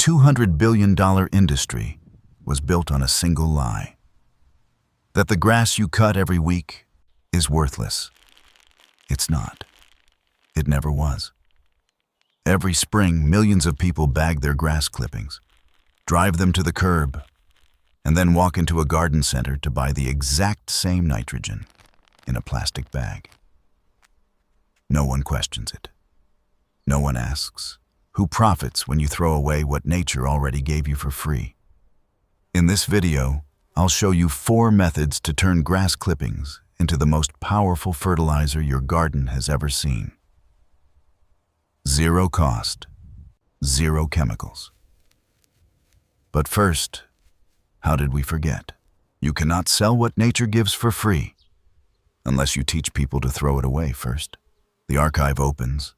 $200 billion industry was built on a single lie: that the grass you cut every week is worthless. It's not. It never was. Every spring, millions of people bag their grass clippings, drive them to the curb, and then walk into a garden center to buy the exact same nitrogen in a plastic bag. No one questions it. No one asks, who profits when you throw away what nature already gave you for free? In this video, I'll show you 4 methods to turn grass clippings into the most powerful fertilizer your garden has ever seen. 0 cost, 0 chemicals. But first, how did we forget? You cannot sell what nature gives for free unless you teach people to throw it away first. The archive opens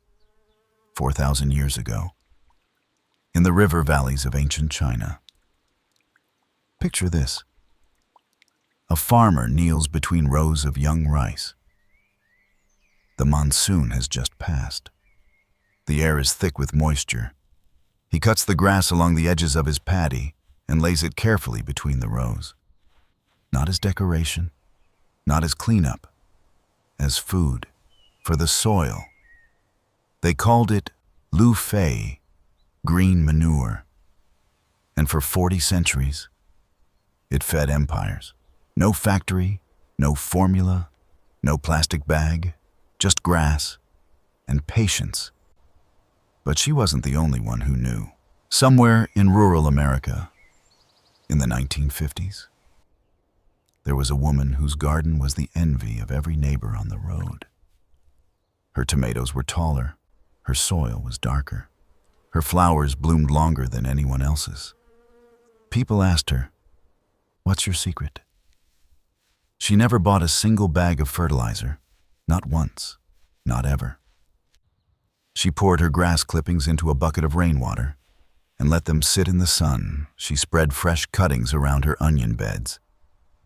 4,000 years ago in the river valleys of ancient China. Picture this. A farmer kneels between rows of young rice. The monsoon has just passed. The air is thick with moisture. He cuts the grass along the edges of his paddy and lays it carefully between the rows. Not as decoration, not as cleanup, as food for the soil. They called it Lu Fei, green manure. And for 40 centuries, it fed empires. No factory, no formula, no plastic bag, just grass and patience. But she wasn't the only one who knew. Somewhere in rural America, in the 1950s, there was a woman whose garden was the envy of every neighbor on the road. Her tomatoes were taller, her soil was darker, her flowers bloomed longer than anyone else's. People asked her, "What's your secret?" She never bought a single bag of fertilizer, not once, not ever. She poured her grass clippings into a bucket of rainwater and let them sit in the sun. She spread fresh cuttings around her onion beds.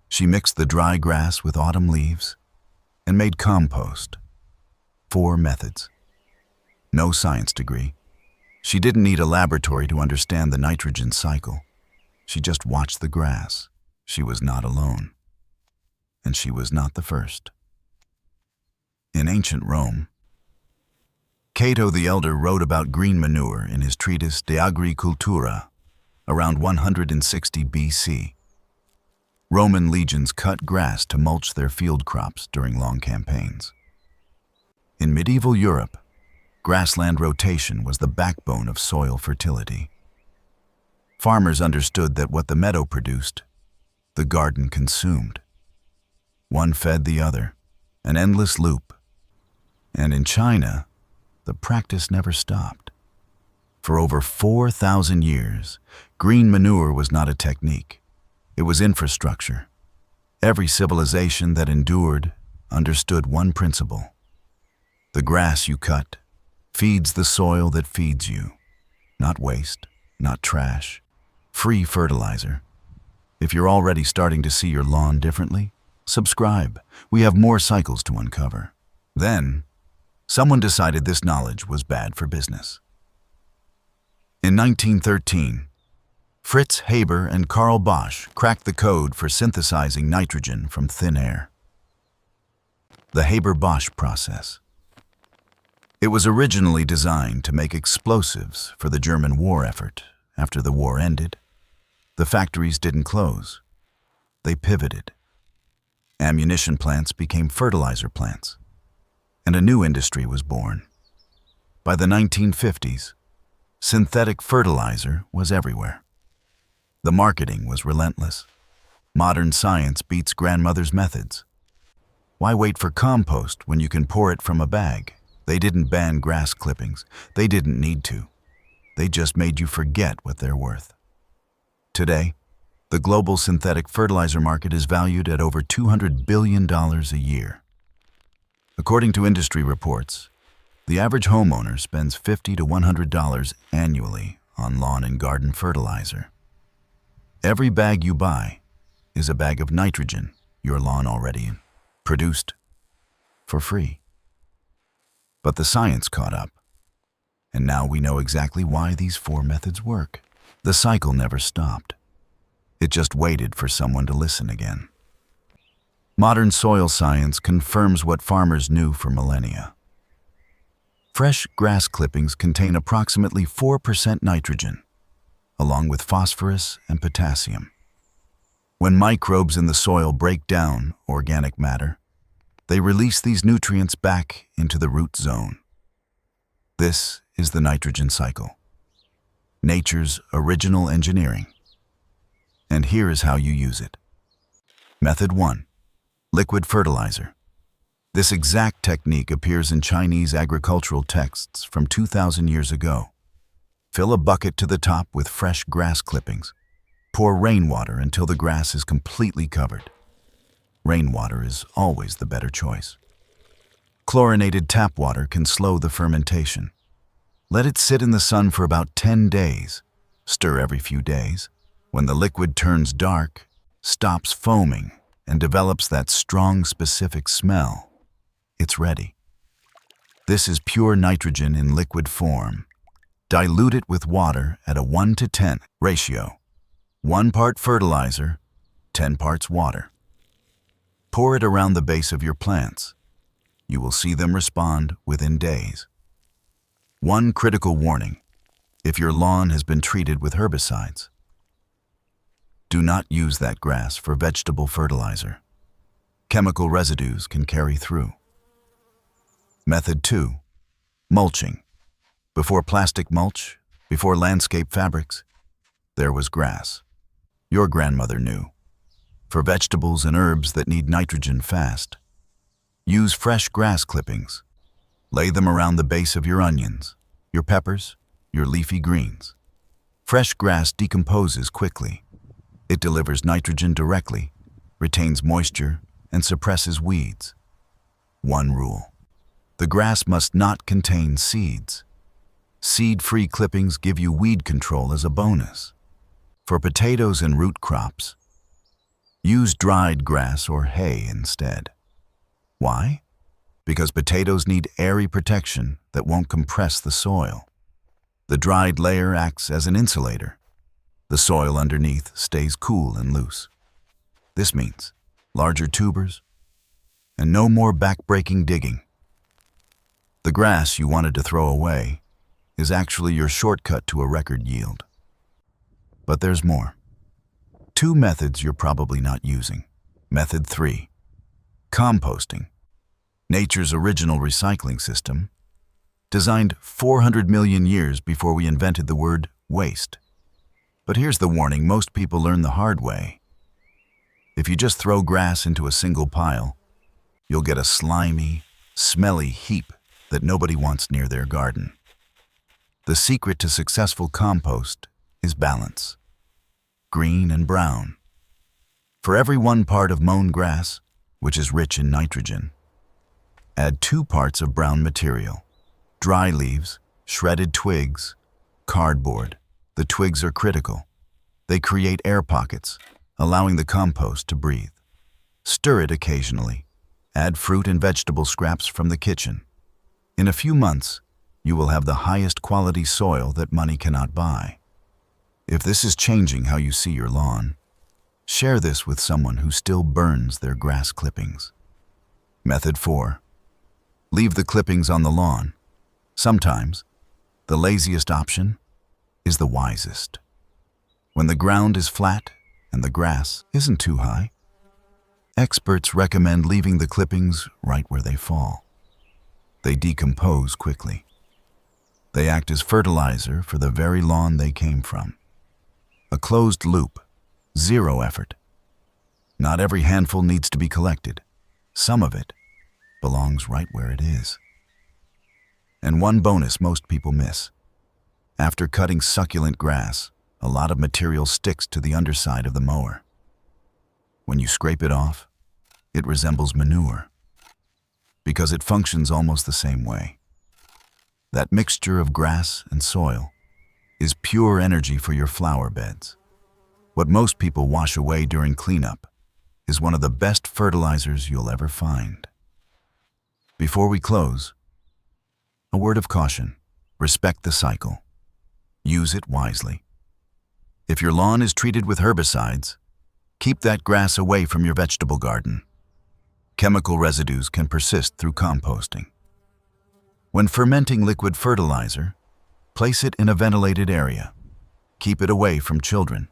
She mixed the dry grass with autumn leaves and made compost. 4 methods. No science degree. She didn't need a laboratory to understand the nitrogen cycle. She just watched the grass. She was not alone. And she was not the first. In ancient Rome, Cato the Elder wrote about green manure in his treatise De Agricultura around 160 BC. Roman legions cut grass to mulch their field crops during long campaigns. In medieval Europe, grassland rotation was the backbone of soil fertility. Farmers understood that what the meadow produced, the garden consumed. One fed the other, an endless loop. And in China, the practice never stopped. For over 4,000 years, green manure was not a technique. It was infrastructure. Every civilization that endured understood one principle. The grass you cut feeds the soil that feeds you. Not waste, not trash. Free fertilizer. If you're already starting to see your lawn differently, subscribe. We have more cycles to uncover. Then, someone decided this knowledge was bad for business. In 1913, Fritz Haber and Carl Bosch cracked the code for synthesizing nitrogen from thin air. The Haber-Bosch process. It was originally designed to make explosives for the German war effort. After the war ended, the factories didn't close. They pivoted. Ammunition plants became fertilizer plants, and a new industry was born. By the 1950s, synthetic fertilizer was everywhere. The marketing was relentless. Modern science beats grandmother's methods. Why wait for compost when you can pour it from a bag? They didn't ban grass clippings. They didn't need to. They just made you forget what they're worth. Today, the global synthetic fertilizer market is valued at over $200 billion a year. According to industry reports, the average homeowner spends $50 to $100 annually on lawn and garden fertilizer. Every bag you buy is a bag of nitrogen your lawn already produced for free. But the science caught up, and now we know exactly why these 4 methods work. The cycle never stopped. It just waited for someone to listen again. Modern soil science confirms what farmers knew for millennia. Fresh grass clippings contain approximately 4% nitrogen, along with phosphorus and potassium. When microbes in the soil break down organic matter, they release these nutrients back into the root zone. This is the nitrogen cycle, nature's original engineering. And here is how you use it. Method 1. Liquid fertilizer. This exact technique appears in Chinese agricultural texts from 2,000 years ago. Fill a bucket to the top with fresh grass clippings. Pour rainwater until the grass is completely covered. Rainwater is always the better choice. Chlorinated tap water can slow the fermentation. Let it sit in the sun for about 10 days. Stir every few days. When the liquid turns dark, stops foaming, and develops that strong, specific smell, it's ready. This is pure nitrogen in liquid form. Dilute it with water at a 1:10 ratio. 1 part fertilizer, 10 parts water. Pour it around the base of your plants. You will see them respond within days. One critical warning: if your lawn has been treated with herbicides, do not use that grass for vegetable fertilizer. Chemical residues can carry through. Method 2. Mulching. Before plastic mulch, before landscape fabrics, there was grass. Your grandmother knew. For vegetables and herbs that need nitrogen fast, use fresh grass clippings. Lay them around the base of your onions, your peppers, your leafy greens. Fresh grass decomposes quickly. It delivers nitrogen directly, retains moisture, and suppresses weeds. One rule: the grass must not contain seeds. Seed-free clippings give you weed control as a bonus. For potatoes and root crops, use dried grass or hay instead. Why? Because potatoes need airy protection that won't compress the soil. The dried layer acts as an insulator. The soil underneath stays cool and loose. This means larger tubers and no more back-breaking digging. The grass you wanted to throw away is actually your shortcut to a record yield. But there's more. 2 methods you're probably not using. Method 3. Composting. Nature's original recycling system, designed 400 million years before we invented the word waste. But here's the warning most people learn the hard way. If you just throw grass into a single pile, you'll get a slimy, smelly heap that nobody wants near their garden. The secret to successful compost is balance. Green and brown. For every 1 part of mown grass, which is rich in nitrogen, add 2 parts of brown material. Dry leaves, shredded twigs, cardboard. The twigs are critical. They create air pockets, allowing the compost to breathe. Stir it occasionally. Add fruit and vegetable scraps from the kitchen. In a few months, you will have the highest quality soil that money cannot buy. If this is changing how you see your lawn, share this with someone who still burns their grass clippings. Method 4. Leave the clippings on the lawn. Sometimes, the laziest option is the wisest. When the ground is flat and the grass isn't too high, experts recommend leaving the clippings right where they fall. They decompose quickly. They act as fertilizer for the very lawn they came from. A closed loop, 0 effort. Not every handful needs to be collected. Some of it belongs right where it is. And one bonus most people miss. After cutting succulent grass, a lot of material sticks to the underside of the mower. When you scrape it off, it resembles manure, because it functions almost the same way. That mixture of grass and soil is pure energy for your flower beds. What most people wash away during cleanup is one of the best fertilizers you'll ever find. Before we close, a word of caution: respect the cycle. Use it wisely. If your lawn is treated with herbicides, keep that grass away from your vegetable garden. Chemical residues can persist through composting. When fermenting liquid fertilizer, place it in a ventilated area. Keep it away from children.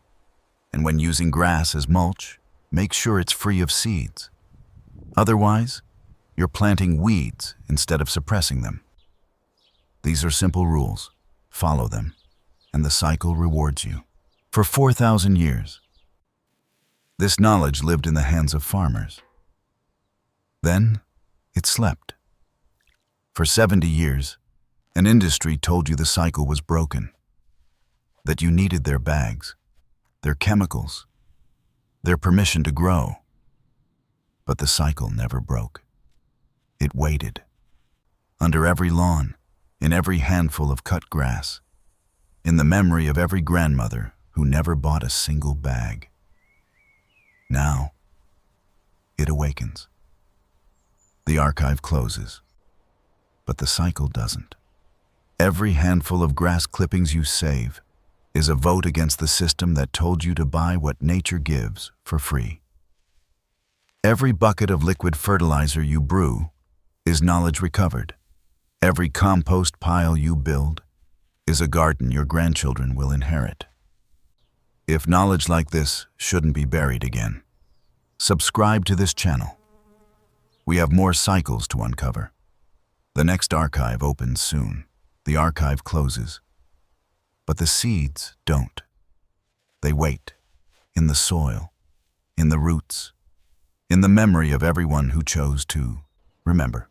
And when using grass as mulch, make sure it's free of seeds. Otherwise, you're planting weeds instead of suppressing them. These are simple rules. Follow them, and the cycle rewards you. For 4,000 years, this knowledge lived in the hands of farmers. Then, it slept. For 70 years, an industry told you the cycle was broken, that you needed their bags, their chemicals, their permission to grow. But the cycle never broke. It waited. Under every lawn, in every handful of cut grass, in the memory of every grandmother who never bought a single bag. Now, it awakens. The archive closes, but the cycle doesn't. Every handful of grass clippings you save is a vote against the system that told you to buy what nature gives for free. Every bucket of liquid fertilizer you brew is knowledge recovered. Every compost pile you build is a garden your grandchildren will inherit. If knowledge like this shouldn't be buried again, subscribe to this channel. We have more cycles to uncover. The next archive opens soon. The archive closes. But the seeds don't. They wait, in the soil, in the roots, in the memory of everyone who chose to remember.